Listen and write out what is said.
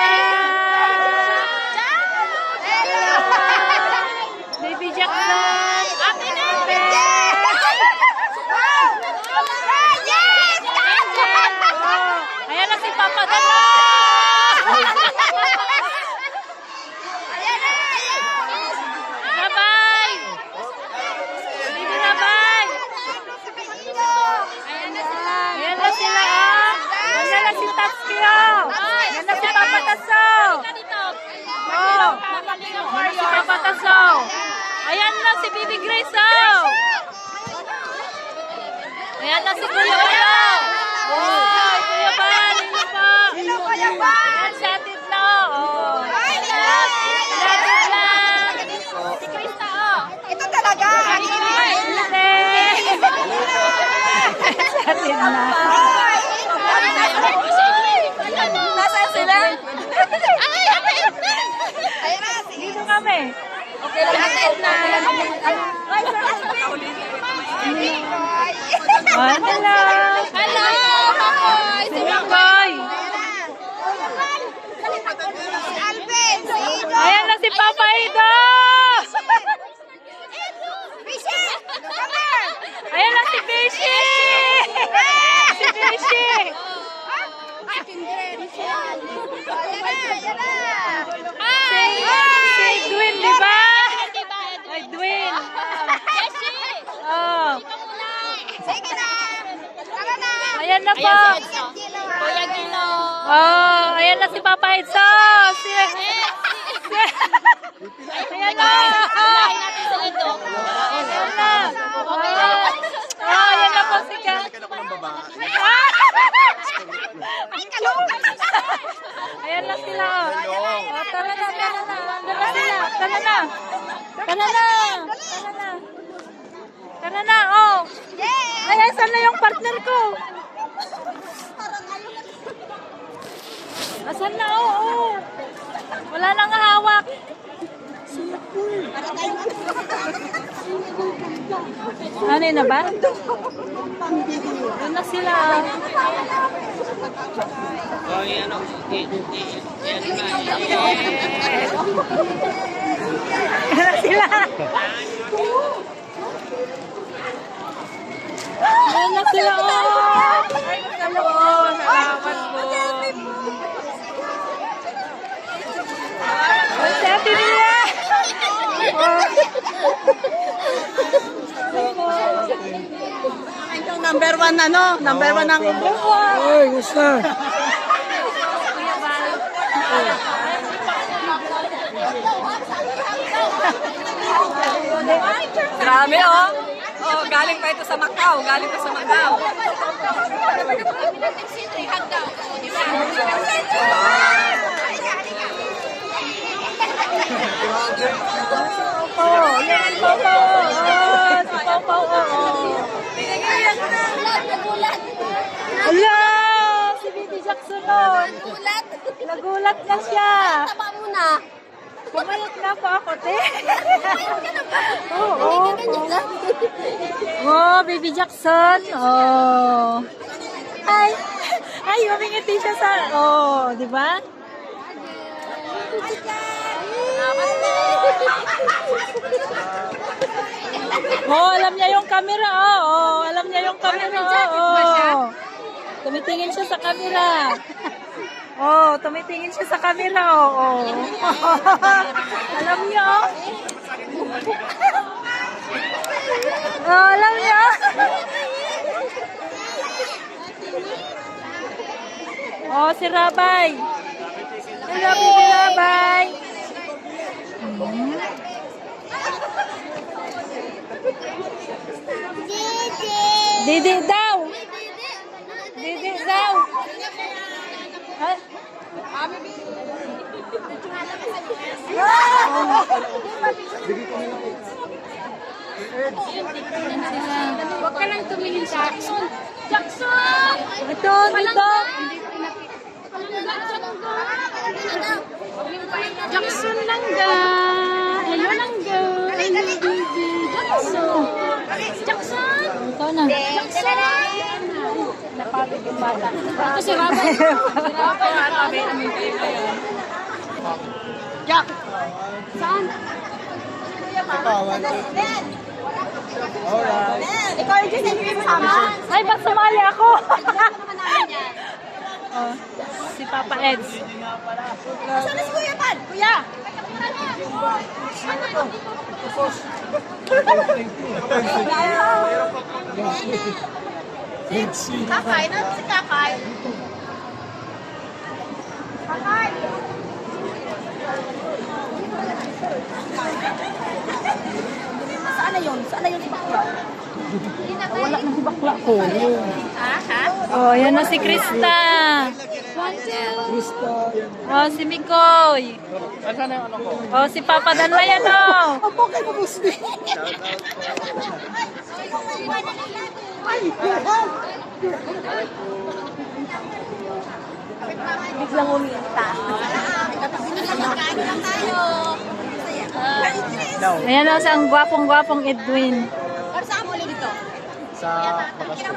Papa! Baby Jackson! Ate na! Ayan na si Papa Dala! Rabay! Baby Rabay! Ayan na sila, oh! Ayan na si Tatsuki, oh! Ayan na si Papa Taso! Oh! Ayan na si Papa Taso! Ayan na si Baby Grace, oh! Ayan na si Kuya Bayaw! Oh! Kuya Bayaw! Sino po? Ayan si Atid na, oh! Atid lang! Si Krista, oh! Ito talaga. Atid na. Nasaan sila? Dito kami. Okay lang natin na. Oh, hello! Hello, Makoy! Si Makoy! Alvin! Ayan na si Papa Ido! Bishi! Come here! Ayan na si Bishi! Si Bishi! Si Edwin, di ba? Edwin. Oh. Sige na! Tara na! Ayan na po. Kuya Gino! Oh, ayan na si Papa Edso. Ayan na. Ayan na. Oh, ayan na po si Ka. Ayan na sila. Oh, tara na, tara na. Tara na, tara na. Tara na. Tara na. Tara na, oh. Ay, saan na yung partner ko? Asan na, oh, oh. Wala nang hawak. Ano na ba? Doon na sila. Oh, yan o. Sila. Doon na sila, oh. Hello, salamat po. Ang sabi nila. Ito number one ano? Number one ang... Ay, gusto. Grabe oh! Oh, galing pa ito sa Macau. Galing pa sa Macau. Oh, yan po po. Oh, si Papa, oh. Ala, si Baby Jackson, oh. Nagulat na siya. Taba mo na. Pumayat na po ako, te. Oo. Oh, Baby Jackson. Oh. Ay, ay, umingiti siya sa, oh, di ba? Oh, alam niya yung camera, oh. Oh, alam niya yung camera, oh. Tumitingin siya sa camera. Oh, tumitingin siya sa camera, oh. Alam niya, oh. Oh, alam niya. Oh, si Rabay. Hello, baby Rabay. Didi daw. Didi daw. Ha? Huwag ka lang tumingin sa Jackson. Jackson! Ito, dito. Jackson lang ga. Hello lang ga. Jackson. Jackson. Ito na. Jackson. Napagod yung bata. Ito si Rabay. Si Rabay. Jack! Saan? Ikaw yung just hindi kasama? Ay, ba't sumali ako? Oh, si Papa Eds. Saan na si Kuya Pan? Kuya! Kakay na si Kakay. Kakay! Saan na yun? Saan na yun si Bakla? Wala na si Bakla ko. Ha? Oh, yan na si Krista. Oh, si Mikoy. Oh, si Papa Danla yan, oh. Opo, kay Pabusli. Ay, biglang uminta. Ayan o, ang gwapong-gwapong Edwin. Para saan mo ulit dito? Sa bakasyon.